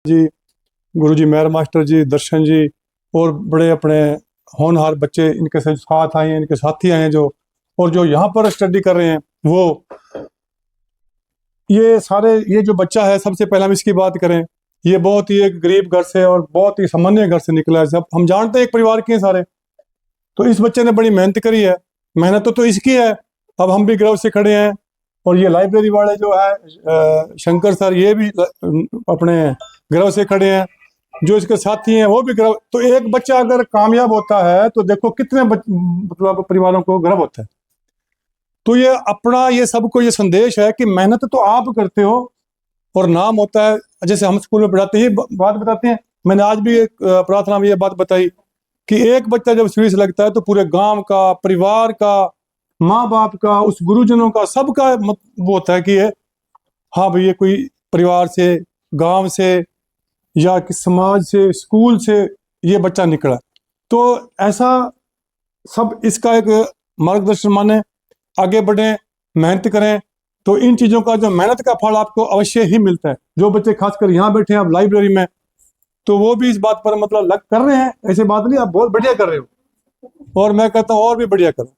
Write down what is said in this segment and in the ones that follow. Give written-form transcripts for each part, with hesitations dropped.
जी, गुरुजी मेहर master जी, दर्शन जी और बड़े अपने होनहार बच्चे इनके साथ आए हैं, इनके साथी आए हैं जो यहाँ पर स्टडी कर रहे हैं वो ये सारे, ये जो बच्चा है, सबसे पहले हम इसकी बात करें, ये बहुत ही एक गरीब घर से और बहुत ही सामान्य घर से निकला है। जब हम जानते हैं एक परिवार के हैं सारे, तो इस बच्चे ने बड़ी मेहनत करी है। मेहनत तो इसकी है। अब हम भी गर्व से खड़े हैं और ये लाइब्रेरी वाले जो है शंकर सर, ये भी अपने गर्व से खड़े हैं। जो इसके साथी हैं वो भी गर्व। तो एक बच्चा अगर कामयाब होता है तो देखो कितने मतलब परिवारों को गर्व होता है। तो ये अपना, ये सबको ये संदेश है कि मेहनत तो आप करते हो और नाम होता है। जैसे हम स्कूल में पढ़ाते हैं, बात बताते हैं, मैंने आज भी एक प्रार्थना में ये बात बताई कि एक बच्चा जब सीढ़ी से लगता है तो पूरे गांव का, परिवार का, माँ बाप का, उस गुरुजनों का, सबका वो होता है कि ये, हाँ भाई, ये कोई परिवार से, गांव से या कि समाज से, स्कूल से ये बच्चा निकला। तो ऐसा सब इसका एक मार्गदर्शन माने, आगे बढ़े, मेहनत करें, तो इन चीज़ों का जो मेहनत का फल आपको अवश्य ही मिलता है। जो बच्चे खासकर यहाँ बैठे हैं आप लाइब्रेरी में, तो वो भी इस बात पर मतलब लग कर रहे हैं। ऐसी बात नहीं, आप बहुत बढ़िया कर रहे हो और मैं कहता हूँ और भी बढ़िया करो।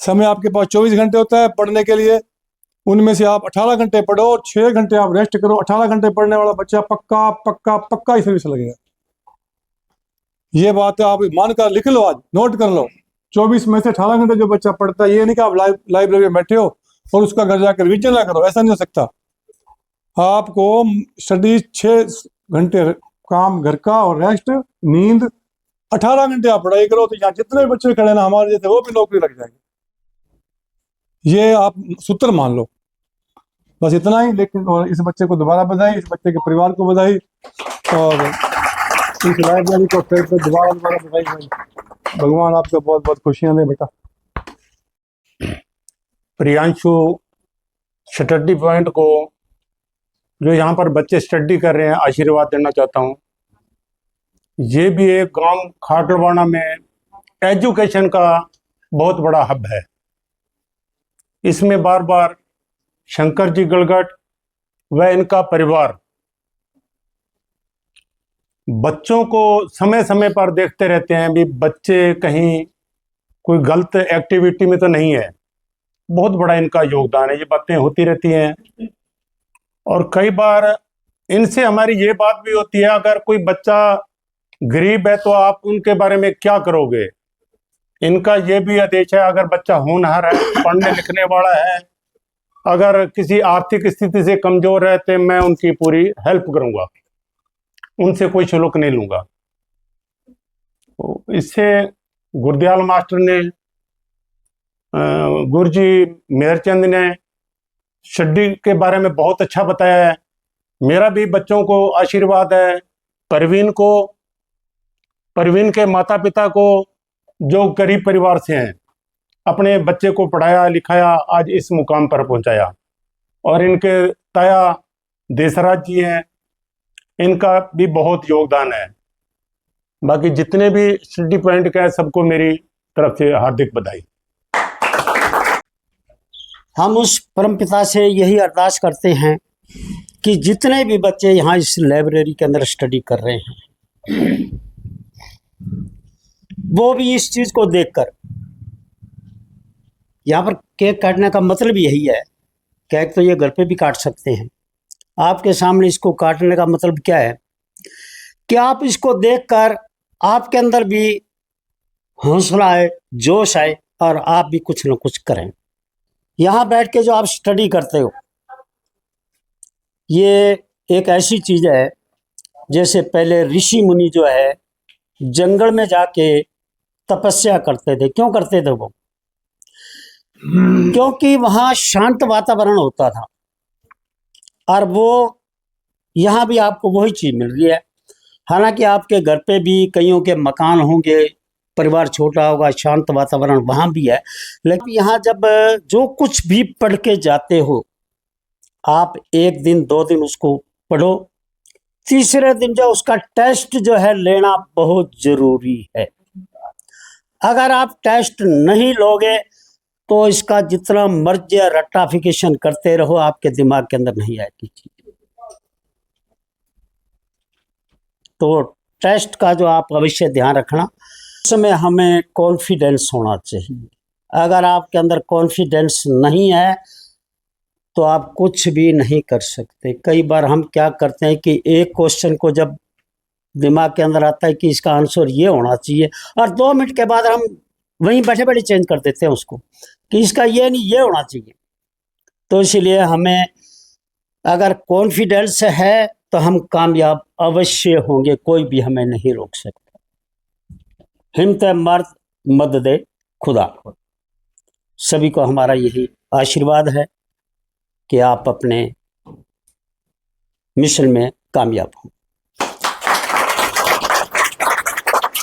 समय आपके पास 24 घंटे होता है पढ़ने के लिए, उनमें से आप 18 घंटे पढ़ो और 6 घंटे आप रेस्ट करो। 18 घंटे पढ़ने वाला बच्चा पक्का पक्का पक्का ही सर्विस लगेगा। ये बात आप मान कर लिख लो, आज नोट कर लो। 24 में से 18 घंटे जो बच्चा पढ़ता है, ये नहीं कि आप लाइब्रेरी में बैठे हो और उसका घर जाकर रिविजन ना करो, ऐसा नहीं हो सकता। आपको स्टडी 6 घंटे काम घर का और रेस्ट, नींद, 18 घंटे आप पढ़ाई करो। तो यहाँ जितने भी बच्चे खड़े ना हमारे जैसे, वो भी नौकरी लग जाएगी। ये आप सूत्र मान लो, बस इतना ही। लेकिन और इस बच्चे को दोबारा बधाई, इस बच्चे के परिवार को बधाई और इस लाइब्रेरी को फिर से दोबारा बधाई भाई। भगवान आपको बहुत बहुत खुशियां दे बेटा। प्रियांशु स्टडी पॉइंट को, जो यहाँ पर बच्चे स्टडी कर रहे हैं, आशीर्वाद देना चाहता हूँ। ये भी एक गांव खाटलवाड़ा में एजुकेशन का बहुत बड़ा हब है। इसमें बार बार शंकर जी गलगट व इनका परिवार बच्चों को समय समय पर देखते रहते हैं भी बच्चे कहीं कोई गलत एक्टिविटी में तो नहीं है। बहुत बड़ा इनका योगदान है। ये बातें होती रहती हैं और कई बार इनसे हमारी ये बात भी होती है, अगर कोई बच्चा गरीब है तो आप उनके बारे में क्या करोगे। इनका ये भी आदेश है, अगर बच्चा होनहार है, पढ़ने लिखने वाला है, अगर किसी आर्थिक स्थिति से कमजोर है, तो मैं उनकी पूरी हेल्प करूंगा, उनसे कोई शुल्क नहीं लूंगा। तो इससे गुरदयाल मास्टर ने, गुरुजी मेहरचंद ने स्टडी के बारे में बहुत अच्छा बताया है। मेरा भी बच्चों को आशीर्वाद है, परवीन को, परवीन के माता पिता को, जो गरीब परिवार से हैं, अपने बच्चे को पढ़ाया लिखाया, आज इस मुकाम पर पहुंचाया। और इनके ताया देसराज जी हैं, इनका भी बहुत योगदान है। बाकी जितने भी स्टडी पॉइंट के हैं, सबको मेरी तरफ से हार्दिक बधाई। हम उस परमपिता से यही अरदास करते हैं कि जितने भी बच्चे यहाँ इस लाइब्रेरी के अंदर स्टडी कर रहे हैं, वो भी इस चीज़ को देखकर, यहाँ पर केक काटने का मतलब यही है। केक तो ये घर पे भी काट सकते हैं, आपके सामने इसको काटने का मतलब क्या है कि आप इसको देखकर आपके अंदर भी हौसला आए, जोश आए और आप भी कुछ न कुछ करें। यहाँ बैठ के जो आप स्टडी करते हो, ये एक ऐसी चीज़ है जैसे पहले ऋषि मुनि जो है जंगल में जाके तपस्या करते थे। क्यों करते थे वो? क्योंकि वहाँ शांत वातावरण होता था। और वो यहाँ भी आपको वही चीज़ मिल रही है। हालांकि आपके घर पे भी कईयों के मकान होंगे, परिवार छोटा होगा, शांत वातावरण वहाँ भी है, लेकिन यहाँ जब जो कुछ भी पढ़ के जाते हो, आप 1 दिन 2 दिन उसको पढ़ो, तीसरे दिन जो उसका टेस्ट जो है लेना बहुत ज़रूरी है। अगर आप टेस्ट नहीं लोगे तो इसका जितना मर्जी रट्टाफिकेशन करते रहो, आपके दिमाग के अंदर नहीं आएगी चीज। तो टेस्ट का जो आप अवश्य ध्यान रखना, इसमें हमें कॉन्फिडेंस होना चाहिए। अगर आपके अंदर कॉन्फिडेंस नहीं है तो आप कुछ भी नहीं कर सकते। कई बार हम क्या करते हैं कि एक क्वेश्चन को जब दिमाग के अंदर आता है कि इसका आंसर ये होना चाहिए, और 2 मिनट के बाद हम वहीं बैठे बैठे चेंज कर देते हैं उसको कि इसका ये नहीं, ये होना चाहिए। तो इसलिए हमें अगर कॉन्फिडेंस है तो हम कामयाब अवश्य होंगे, कोई भी हमें नहीं रोक सकता। हिम्मत मर्द मदद खुदा। सभी को हमारा यही आशीर्वाद है कि आप अपने मिशन में कामयाब हों।